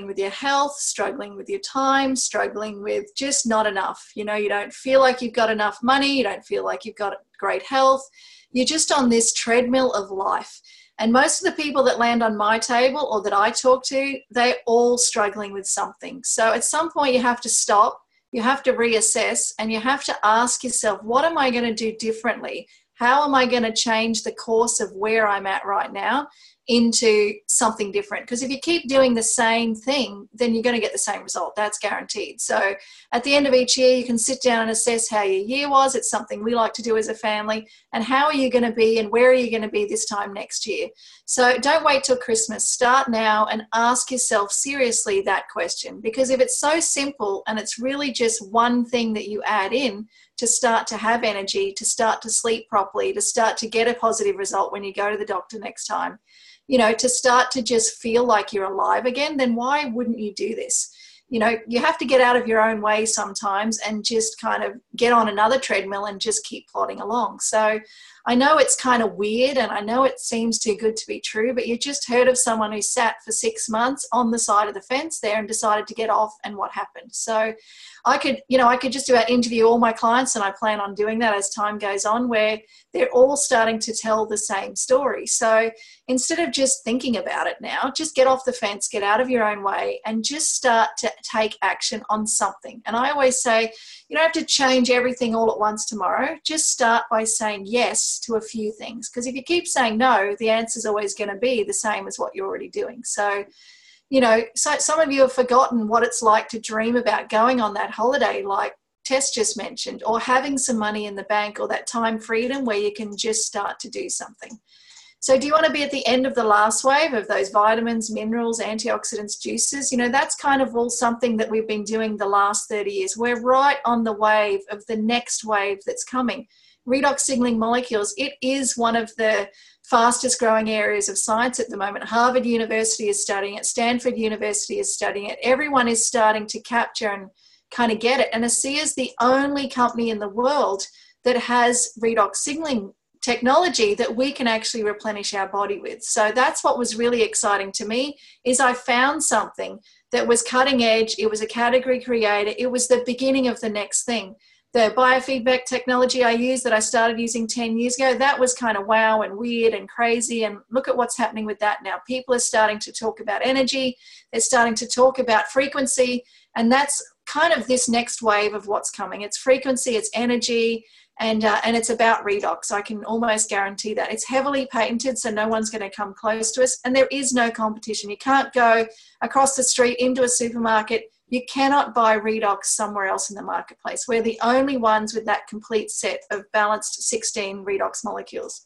with your health, struggling with your time, struggling with just not enough? You know, you don't feel like you've got enough money. You don't feel like you've got great health. You're just on this treadmill of life. And most of the people that land on my table or that I talk to, they're all struggling with something. So at some point you have to stop, you have to reassess, and you have to ask yourself, what am I going to do differently? How am I going to change the course of where I'm at right now into something different? Because if you keep doing the same thing, then you're going to get the same result. That's guaranteed. So at the end of each year, you can sit down and assess how your year was. It's something we like to do as a family. And how are you going to be and where are you going to be this time next year? So don't wait till Christmas. Start now and ask yourself seriously that question. Because if it's so simple and it's really just one thing that you add in to start to have energy, to start to sleep properly, to start to get a positive result when you go to the doctor next time, you know, to start to just feel like you're alive again, then why wouldn't you do this? you know, you have to get out of your own way sometimes and just kind of get on another treadmill and just keep plodding along. So I know it's kind of weird and I know it seems too good to be true, but you just heard of someone who sat for 6 months on the side of the fence there and decided to get off, and what happened. So I could just about interview all my clients, and I plan on doing that as time goes on, where they're all starting to tell the same story. So instead of just thinking about it now, just get off the fence, get out of your own way, and just start to take action on something. And I always say, you don't have to change everything all at once tomorrow. Just start by saying yes to a few things. Because if you keep saying no, the answer is always going to be the same as what you're already doing. So, you know, so some of you have forgotten what it's like to dream about going on that holiday, like Tess just mentioned, or having some money in the bank, or that time freedom where you can just start to do something. So do you want to be at the end of the last wave of those vitamins, minerals, antioxidants, juices? You know, that's kind of all something that we've been doing the last 30 years. We're right on the wave of the next wave that's coming. Redox signaling molecules, it is one of the fastest growing areas of science at the moment. Harvard University is studying it. Stanford University is studying it. Everyone is starting to capture and kind of get it. And ASEA is the only company in the world that has redox signaling technology that we can actually replenish our body with. So that's what was really exciting to me, is I found something that was cutting edge. It was a category creator. It was the beginning of the next thing. The biofeedback technology I used that I started using 10 years ago, that was kind of wow and weird and crazy. And look at what's happening with that now. People are starting to talk about energy. They're starting to talk about frequency. And that's kind of this next wave of what's coming. It's frequency, it's energy, and it's about redox. I can almost guarantee that. It's heavily patented, so no one's going to come close to us. And there is no competition. You can't go across the street into a supermarket. You cannot buy redox somewhere else in the marketplace. We're the only ones with that complete set of balanced 16 redox molecules.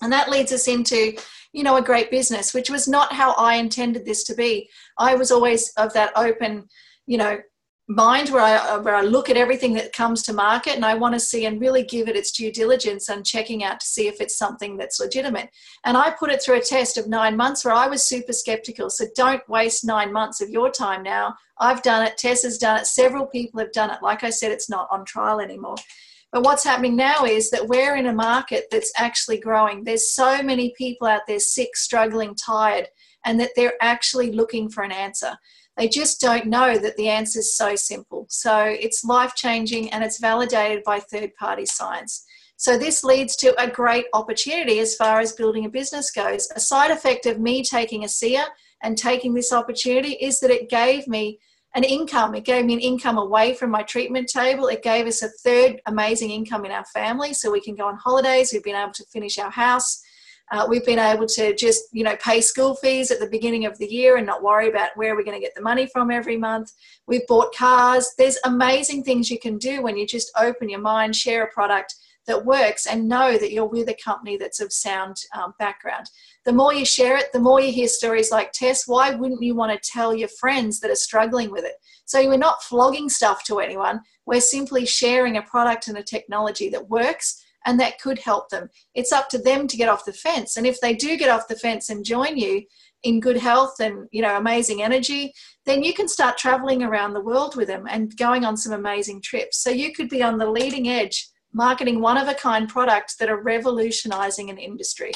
And that leads us into, you know, a great business, which was not how I intended this to be. I was always of that open, you know, mind where I look at everything that comes to market, and I want to see and really give it its due diligence and checking out to see if it's something that's legitimate. And I put it through a test of 9 months where I was super skeptical. So don't waste 9 months of your time now. I've done it. Tess has done it. Several people have done it. Like I said, it's not on trial anymore. But what's happening now is that we're in a market that's actually growing. There's so many people out there sick, struggling, tired, and that they're actually looking for an answer. They just don't know that the answer is so simple. So it's life-changing, and it's validated by third-party science. So this leads to a great opportunity as far as building a business goes. A side effect of me taking ASEA and taking this opportunity is that it gave me an income. It gave me an income away from my treatment table. It gave us a third amazing income in our family, so we can go on holidays. We've been able to finish our house. We've been able to just, you know, pay school fees at the beginning of the year and not worry about where we're going to get the money from every month. We've bought cars. There's amazing things you can do when you just open your mind, share a product that works, and know that you're with a company that's of sound background. The more you share it, the more you hear stories like Tess. Why wouldn't you want to tell your friends that are struggling with it? So we're not flogging stuff to anyone. We're simply sharing a product and a technology that works and that could help them. It's up to them to get off the fence. And if they do get off the fence and join you in good health and, you know, amazing energy, then you can start traveling around the world with them and going on some amazing trips. So you could be on the leading edge, marketing one-of-a-kind products that are revolutionizing an industry.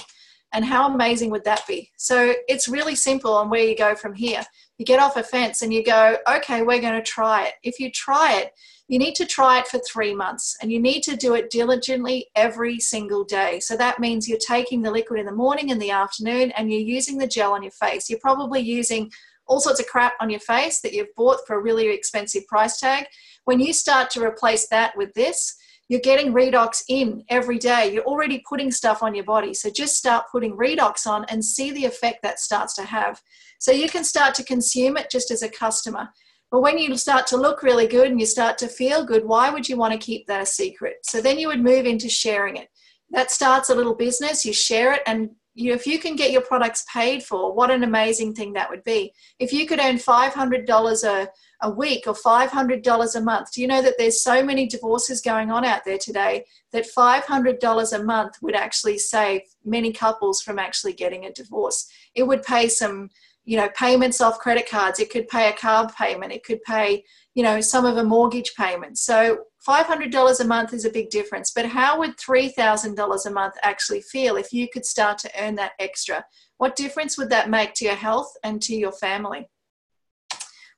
And how amazing would that be? So it's really simple on where you go from here. You get off a fence and you go, okay, we're going to try it. If you try it, you need to try it for 3 months, and you need to do it diligently every single day. So that means you're taking the liquid in the morning and the afternoon, and you're using the gel on your face. You're probably using all sorts of crap on your face that you've bought for a really expensive price tag. When you start to replace that with this, you're getting redox in every day. You're already putting stuff on your body. So just start putting redox on and see the effect that starts to have. So you can start to consume it just as a customer. But when you start to look really good and you start to feel good, why would you want to keep that a secret? So then you would move into sharing it. That starts a little business. You share it, and if you can get your products paid for, what an amazing thing that would be. If you could earn $500 a week or $500 a month, do you know that there's so many divorces going on out there today that $500 a month would actually save many couples from actually getting a divorce? It would pay some, you know, payments off credit cards. It could pay a car payment. It could pay, you know, some of a mortgage payment. So $500 a month is a big difference. But how would $3,000 a month actually feel if you could start to earn that extra? What difference would that make to your health and to your family?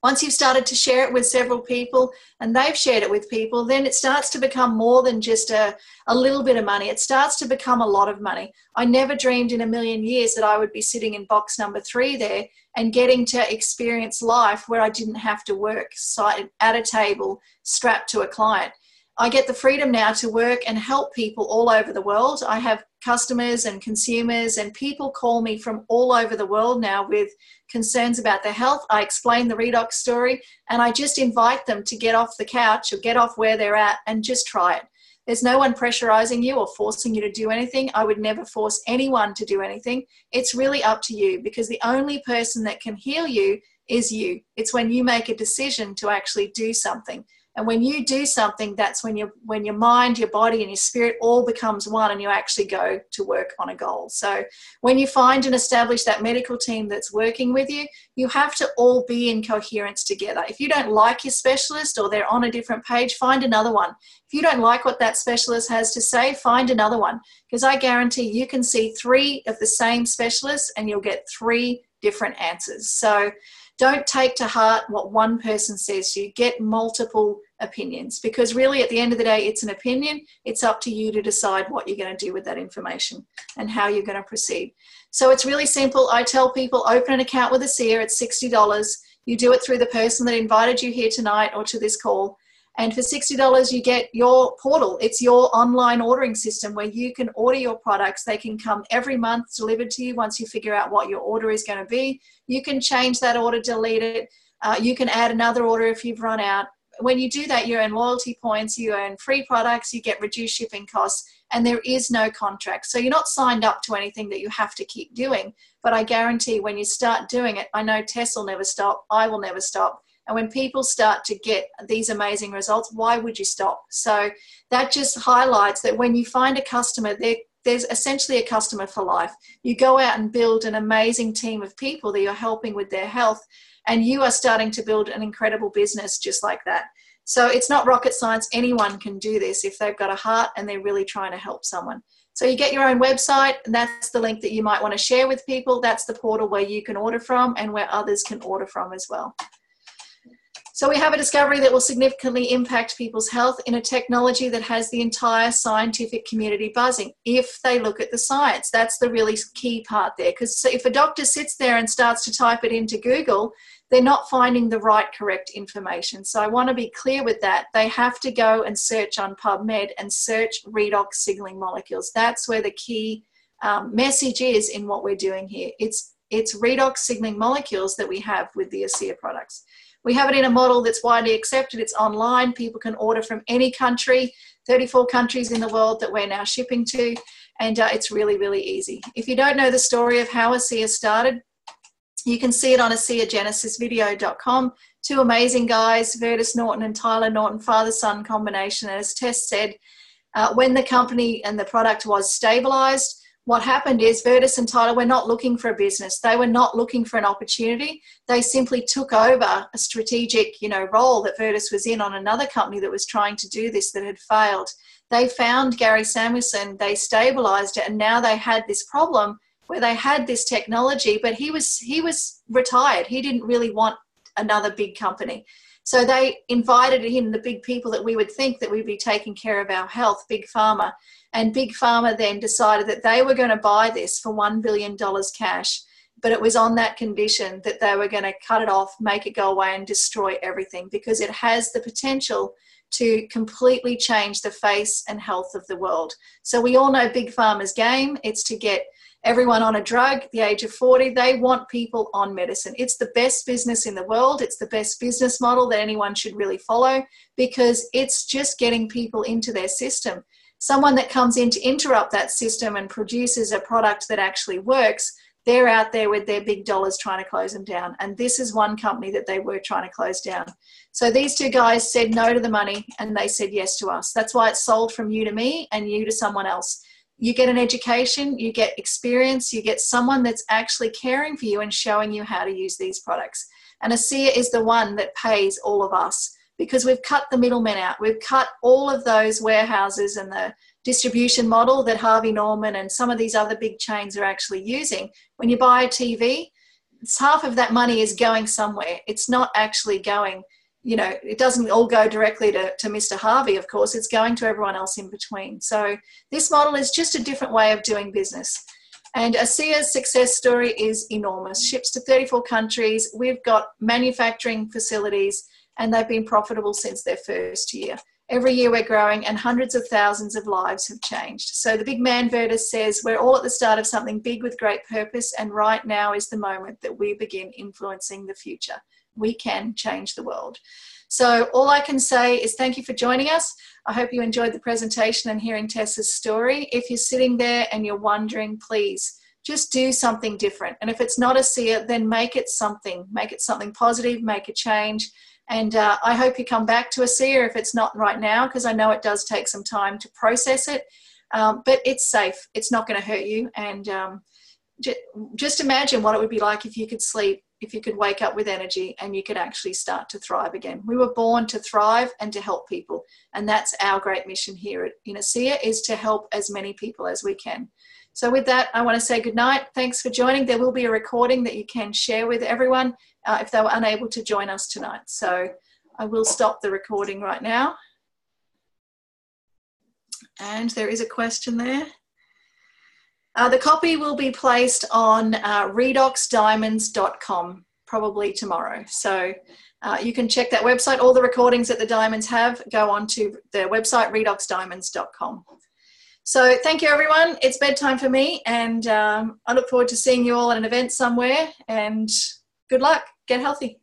Once you've started to share it with several people and they've shared it with people, then it starts to become more than just a little bit of money. It starts to become a lot of money. I never dreamed in a million years that I would be sitting in box number 3 there and getting to experience life where I didn't have to work at a table strapped to a client. I get the freedom now to work and help people all over the world. I have customers and consumers and people call me from all over the world now with concerns about their health. I explain the Redox story and I just invite them to get off the couch or get off where they're at and just try it. There's no one pressurizing you or forcing you to do anything. I would never force anyone to do anything. It's really up to you, because the only person that can heal you is you. It's when you make a decision to actually do something. And when you do something, that's when your mind, your body, and your spirit all becomes one, and you actually go to work on a goal. So when you find and establish that medical team that's working with you, you have to all be in coherence together. If you don't like your specialist or they're on a different page, find another one. If you don't like what that specialist has to say, find another one. Because I guarantee you can see 3 of the same specialists and you'll get 3 different answers. So don't take to heart what one person says to you. Get multiple opinions, because really at the end of the day, it's an opinion. It's up to you to decide what you're going to do with that information and how you're going to proceed. So it's really simple. I tell people, open an account with ASEA. It's $60. You do it through the person that invited you here tonight or to this call. And for $60, you get your portal. It's your online ordering system where you can order your products. They can come every month delivered to you once you figure out what your order is going to be. You can change that order, delete it. You can add another order if you've run out. When you do that, you earn loyalty points, you earn free products, you get reduced shipping costs, and there is no contract. So you're not signed up to anything that you have to keep doing. But I guarantee when you start doing it, I know Tess will never stop. I will never stop. And when people start to get these amazing results, why would you stop? So that just highlights that when you find a customer, there's essentially a customer for life. You go out and build an amazing team of people that you're helping with their health, and you are starting to build an incredible business just like that. So it's not rocket science. Anyone can do this if they've got a heart and they're really trying to help someone. So you get your own website, and that's the link that you might want to share with people. That's the portal where you can order from and where others can order from as well. So we have a discovery that will significantly impact people's health in a technology that has the entire scientific community buzzing. If they look at the science, that's the really key part there. Because if a doctor sits there and starts to type it into Google, they're not finding the right, correct information. So I want to be clear with that. They have to go and search on PubMed and search redox signaling molecules. That's where the key message is in what we're doing here. It's redox signaling molecules that we have with the ASEA products. We have it in a model that's widely accepted. It's online. People can order from any country, 34 countries in the world that we're now shipping to, and it's really, really easy. If you don't know the story of how ASEA started, you can see it on ASEAGenesisVideo.com. 2 amazing guys, Vertus Norton and Tyler Norton, father-son combination. And as Tess said, when the company and the product was stabilized, what happened is Vertus and Tyler were not looking for a business. They were not looking for an opportunity. They simply took over a strategic, role that Vertus was in on another company that was trying to do this that had failed. They found Gary Samuelson, they stabilized it, and now they had this problem where they had this technology, but he was retired. He didn't really want another big company. So they invited in the big people that we would think that we'd be taking care of our health, Big Pharma. And Big Pharma then decided that they were going to buy this for $1 billion cash. But it was on that condition that they were going to cut it off, make it go away and destroy everything, because it has the potential to completely change the face and health of the world. So we all know Big Pharma's game. It's to get everyone on a drug at the age of 40. They want people on medicine. It's the best business in the world. It's the best business model that anyone should really follow, because it's just getting people into their system. Someone that comes in to interrupt that system and produces a product that actually works, they're out there with their big dollars trying to close them down. And this is one company that they were trying to close down. So these 2 guys said no to the money and they said yes to us. That's why it's sold from you to me and you to someone else. you get an education, you get experience, you get someone that's actually caring for you and showing you how to use these products. And ASEA is the one that pays all of us, because we've cut the middlemen out. We've cut all of those warehouses and the distribution model that Harvey Norman and some of these other big chains are actually using. When you buy a TV, half of that money is going somewhere. It's not actually going, you know, it doesn't all go directly to Mr. Harvey, of course. It's going to everyone else in between. So this model is just a different way of doing business. And ASEA's success story is enormous. Ships to 34 countries. We've got manufacturing facilities, and they've been profitable since their first year. Every year we're growing, and hundreds of thousands of lives have changed. So the big man Verta says we're all at the start of something big with great purpose, and right now is the moment that we begin influencing the future. We can change the world. So all I can say is thank you for joining us. I hope you enjoyed the presentation and hearing Tess's story. If you're sitting there and you're wondering, please just do something different. And if it's not ASEA, then make it something. Make it something positive, make a change. And I hope you come back to ASEA if it's not right now, because I know it does take some time to process it. But it's safe. It's not going to hurt you. And just imagine what it would be like if you could sleep, if you could wake up with energy and you could actually start to thrive again. We were born to thrive and to help people. And that's our great mission here in ASEA, is to help as many people as we can. So with that, I want to say good night. Thanks for joining. There will be a recording that you can share with everyone if they were unable to join us tonight. So I will stop the recording right now. And there is a question there. The copy will be placed on redoxdymonds.com probably tomorrow. So you can check that website. All the recordings that the Dymonds have go on to their website, redoxdymonds.com. So thank you, everyone. It's bedtime for me, and I look forward to seeing you all at an event somewhere, and good luck. Get healthy.